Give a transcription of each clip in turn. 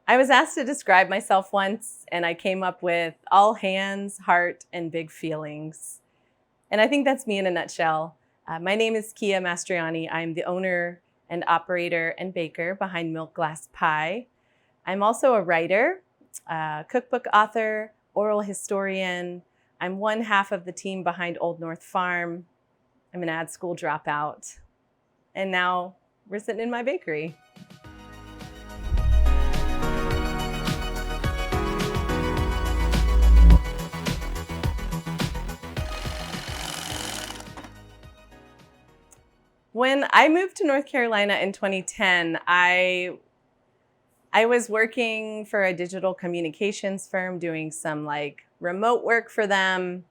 I was asked to describe myself once, and I came up with all hands, heart, and big feelings. And I think that's me in a nutshell. My name is Keia Mastrianni. I'm the owner and operator and baker behind Milk Glass Pie. I'm also a writer, cookbook author, oral historian. I'm one half of the team behind Old North Farm. I'm an ad school dropout. And now we're sitting in my bakery. When I moved to North Carolina in 2010, I was working for a digital communications firm doing some remote work for them.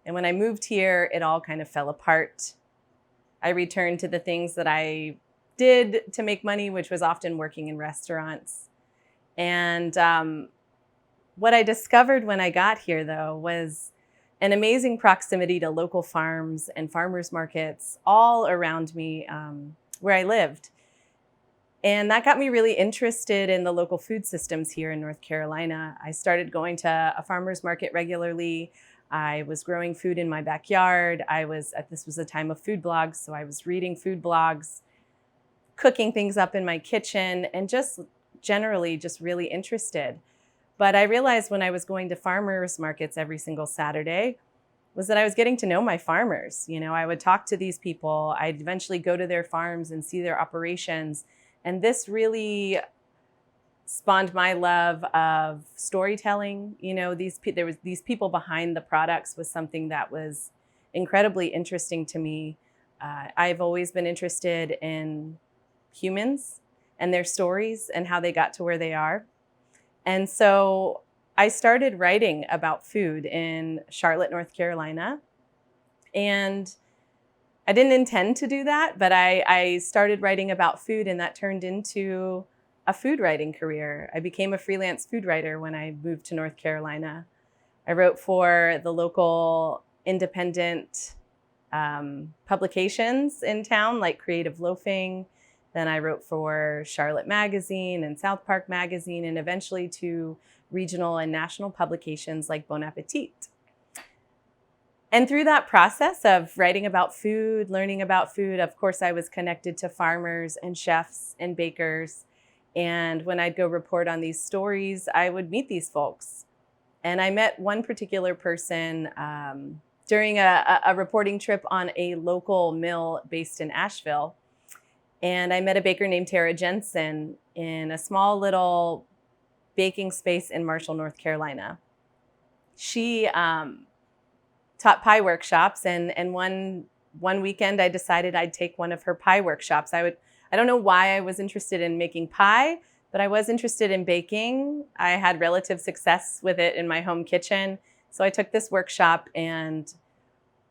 And when I moved here, it all kind of fell apart. I returned to the things that I did to make money, which was often working in restaurants. And what I discovered when I got here, though, was an amazing proximity to local farms and farmers markets all around me where I lived. And that got me really interested in the local food systems here in North Carolina. I started going to a farmer's market regularly. I was growing food in my backyard. This was a time of food blogs, so I was reading food blogs, cooking things up in my kitchen, and just generally just really interested. But I realized when I was going to farmers markets every single Saturday was that I was getting to know my farmers. You know, I would talk to these people. I'd eventually go to their farms and see their operations. And this really spawned my love of storytelling. You know, there was these people behind the products was something that was incredibly interesting to me. I've always been interested in humans and their stories and how they got to where they are. And so I started writing about food in Charlotte, North Carolina. And I didn't intend to do that, but I started writing about food, and that turned into a food writing career. I became a freelance food writer when I moved to North Carolina. I wrote for the local independent publications in town, like Creative Loafing. Then I wrote for Charlotte Magazine and South Park Magazine, and eventually to regional and national publications like Bon Appetit. And through that process of writing about food, learning about food, of course, I was connected to farmers and chefs and bakers. And when I'd go report on these stories, I would meet these folks. And I met one particular person during a reporting trip on a local mill based in Asheville. And I met a baker named Tara Jensen in a small little baking space in Marshall, North Carolina. She taught pie workshops, and one weekend I decided I'd take one of her pie workshops. I don't know why I was interested in making pie, but I was interested in baking. I had relative success with it in my home kitchen. So I took this workshop, and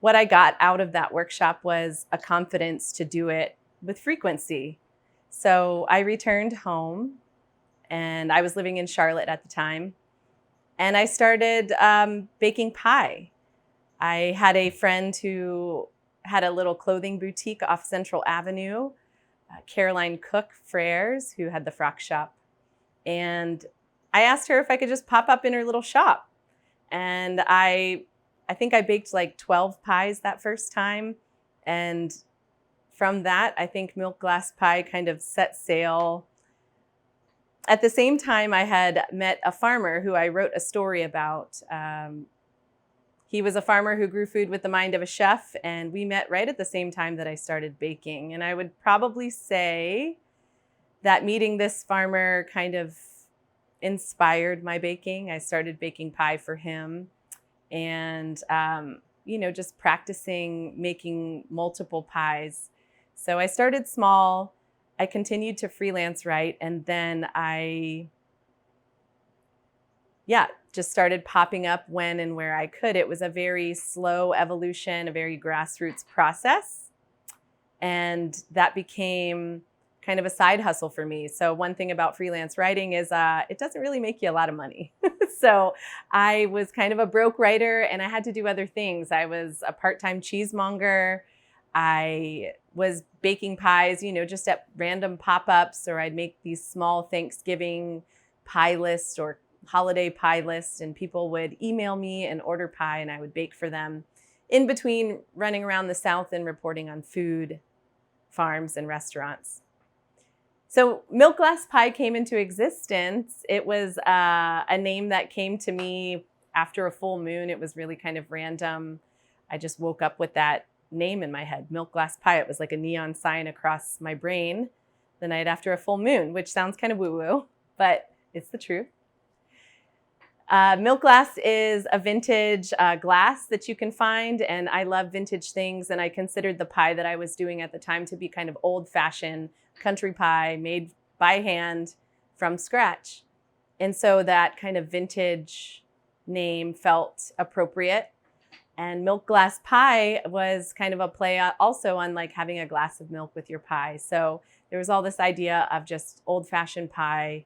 what I got out of that workshop was a confidence to do it with frequency. So I returned home, and I was living in Charlotte at the time, and I started baking pie. I had a friend who had a little clothing boutique off Central Avenue, Caroline Cook Freres, who had the frock shop. And I asked her if I could just pop up in her little shop. And I think I baked 12 pies that first time. And from that, I think Milk Glass Pie kind of set sail. At the same time, I had met a farmer who I wrote a story about. He was a farmer who grew food with the mind of a chef, and we met right at the same time that I started baking. And I would probably say that meeting this farmer kind of inspired my baking. I started baking pie for him, and just practicing making multiple pies. So I started small, I continued to freelance write, and then I just started popping up when and where I could. It was a very slow evolution, a very grassroots process, and that became kind of a side hustle for me. So one thing about freelance writing is it doesn't really make you a lot of money. So I was kind of a broke writer, and I had to do other things. I was a part-time cheesemonger. I was baking pies, just at random pop-ups, or I'd make these small Thanksgiving pie list or holiday pie list, and people would email me and order pie, and I would bake for them in between running around the South and reporting on food, farms, and restaurants. So milk glass pie came into existence. It was a name that came to me after a full moon. It was really kind of random. I just woke up with that name in my head, milk glass pie. It was like a neon sign across my brain the night after a full moon, which sounds kind of woo-woo, but it's the truth. Milk glass is a vintage glass that you can find, and I love vintage things, and I considered the pie that I was doing at the time to be kind of old-fashioned country pie made by hand from scratch. And so that kind of vintage name felt appropriate. And milk glass pie was kind of a play also on like having a glass of milk with your pie. So there was all this idea of just old-fashioned pie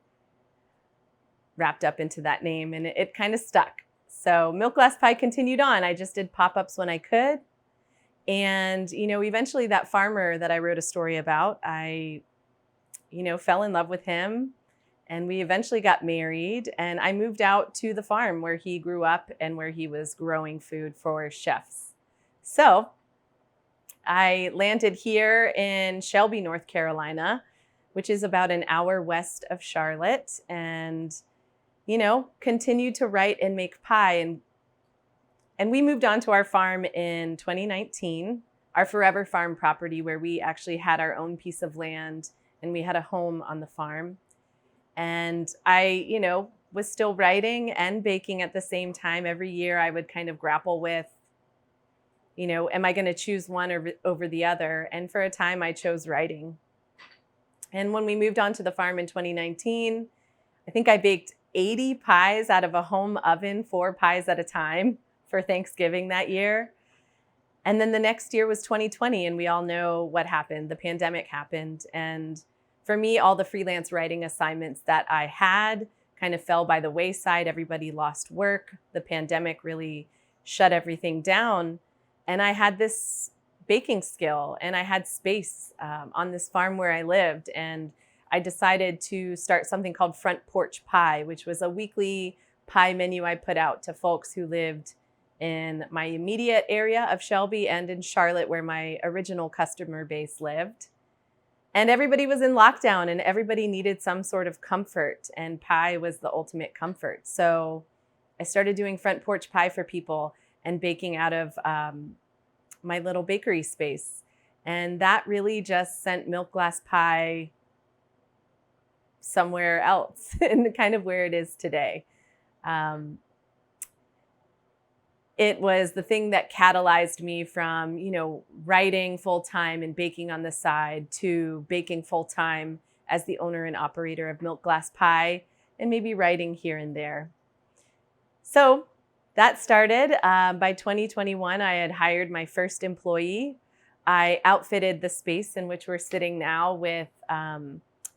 wrapped up into that name, and it kind of stuck. So milk glass pie continued on. I just did pop-ups when I could. And, eventually that farmer that I wrote a story about, I, fell in love with him, and we eventually got married, and I moved out to the farm where he grew up and where he was growing food for chefs. So I landed here in Shelby, North Carolina, which is about an hour west of Charlotte, and, continued to write and make pie. And we moved on to our farm in 2019, our forever farm property, where we actually had our own piece of land and we had a home on the farm. And I, was still writing and baking at the same time. Every year I would kind of grapple with, am I going to choose one over the other? And for a time I chose writing. And when we moved on to the farm in 2019, I think I baked 80 pies out of a home oven, 4 pies at a time, for Thanksgiving that year. And then the next year was 2020, and we all know what happened. The pandemic happened. And for me, all the freelance writing assignments that I had kind of fell by the wayside. Everybody lost work. The pandemic really shut everything down. And I had this baking skill, and I had space on this farm where I lived. And I decided to start something called Front Porch Pie, which was a weekly pie menu I put out to folks who lived in my immediate area of Shelby and in Charlotte, where my original customer base lived. And everybody was in lockdown and everybody needed some sort of comfort, and pie was the ultimate comfort. So I started doing Front Porch Pie for people and baking out of my little bakery space. And that really just sent milk glass pie somewhere else and kind of where it is today. It was the thing that catalyzed me from, writing full-time and baking on the side to baking full-time as the owner and operator of Milk Glass Pie, and maybe writing here and there. So that started. By 2021, I had hired my first employee. I outfitted the space in which we're sitting now with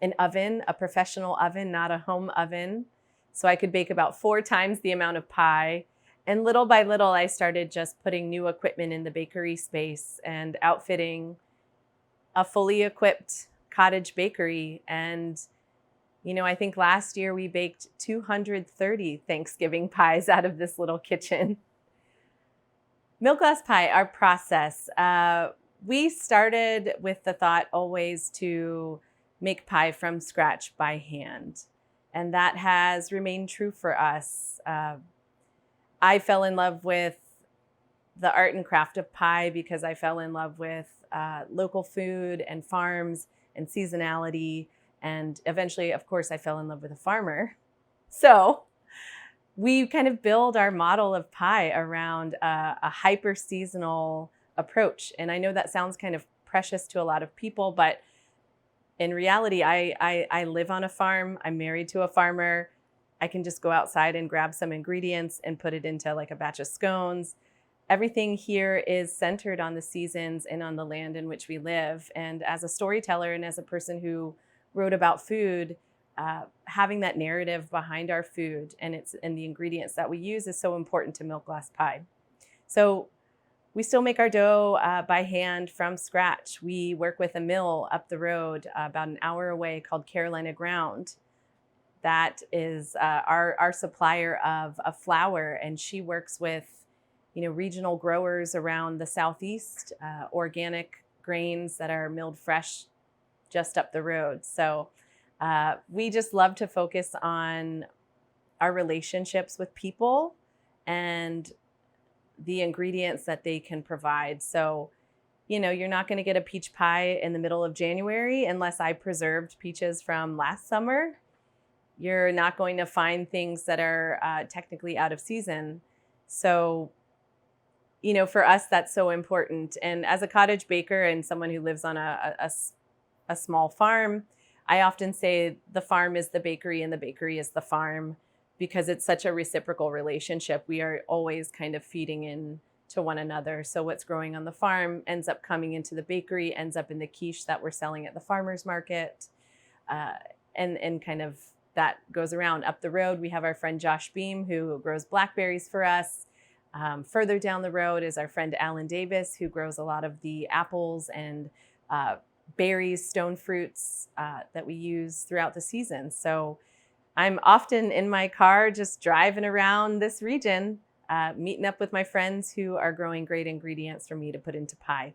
an oven, a professional oven, not a home oven. So I could bake about 4 times the amount of pie. And little by little, I started just putting new equipment in the bakery space and outfitting a fully equipped cottage bakery. And, I think last year we baked 230 Thanksgiving pies out of this little kitchen. Milk glass pie, our process. We started with the thought always to make pie from scratch by hand. And that has remained true for us. I fell in love with the art and craft of pie because I fell in love with local food and farms and seasonality. And eventually, of course, I fell in love with a farmer. So we kind of build our model of pie around a hyper-seasonal approach. And I know that sounds kind of precious to a lot of people, but in reality, I live on a farm. I'm married to a farmer. I can just go outside and grab some ingredients and put it into like a batch of scones. Everything here is centered on the seasons and on the land in which we live. And as a storyteller and as a person who wrote about food, having that narrative behind our food and the ingredients that we use is so important to Milk Glass Pie. So we still make our dough by hand from scratch. We work with a mill up the road about an hour away called Carolina Ground that is our supplier of flour, and she works with, regional growers around the Southeast, organic grains that are milled fresh just up the road. So we just love to focus on our relationships with people and the ingredients that they can provide. So, you're not going to get a peach pie in the middle of January unless I preserved peaches from last summer. You're not going to find things that are technically out of season. So, for us, that's so important. And as a cottage baker and someone who lives on a small farm, I often say the farm is the bakery and the bakery is the farm, because it's such a reciprocal relationship. We are always kind of feeding in to one another. So what's growing on the farm ends up coming into the bakery, ends up in the quiche that we're selling at the farmer's market. And kind of that goes around. Up the road, we have our friend Josh Beam, who grows blackberries for us. Further down the road is our friend Alan Davis, who grows a lot of the apples and berries, stone fruits that we use throughout the season. So I'm often in my car just driving around this region, meeting up with my friends who are growing great ingredients for me to put into pie.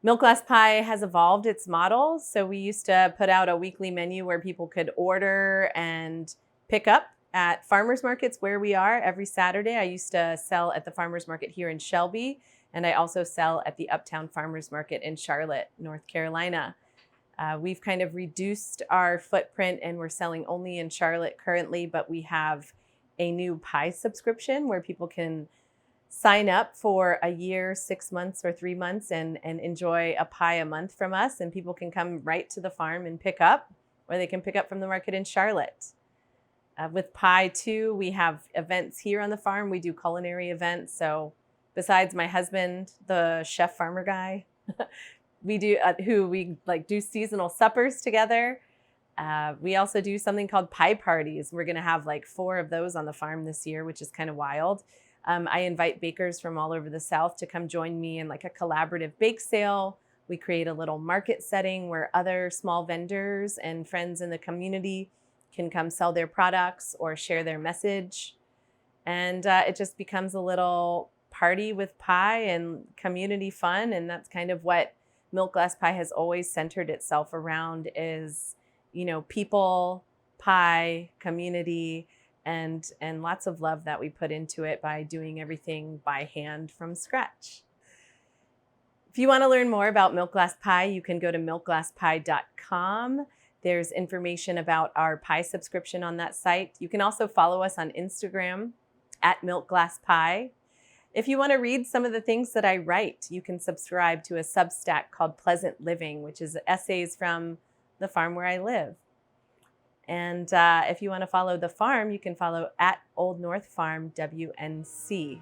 Milk Glass Pie has evolved its model. So we used to put out a weekly menu where people could order and pick up at farmers markets where we are every Saturday. I used to sell at the farmers market here in Shelby, and I also sell at the Uptown Farmers Market in Charlotte, North Carolina. We've kind of reduced our footprint and we're selling only in Charlotte currently, but we have a new pie subscription where people can sign up for a year, 6 months, or 3 months and enjoy a pie a month from us. And people can come right to the farm and pick up, or they can pick up from the market in Charlotte. With pie too, we have events here on the farm. We do culinary events. So besides my husband, the chef farmer guy, we do do seasonal suppers together. We also do something called pie parties. We're going to have like 4 of those on the farm this year, which is kind of wild. I invite bakers from all over the South to come join me in like a collaborative bake sale. We create a little market setting where other small vendors and friends in the community can come sell their products or share their message. And it just becomes a little party with pie and community fun. And that's kind of what Milk Glass Pie has always centered itself around is, people, pie, community, and lots of love that we put into it by doing everything by hand from scratch. If you want to learn more about Milk Glass Pie, you can go to milkglasspie.com. There's information about our pie subscription on that site. You can also follow us on Instagram at Milk Glass Pie. If you want to read some of the things that I write, you can subscribe to a Substack called Pleasant Living, which is essays from the farm where I live. And if you want to follow the farm, you can follow at Old North Farm WNC.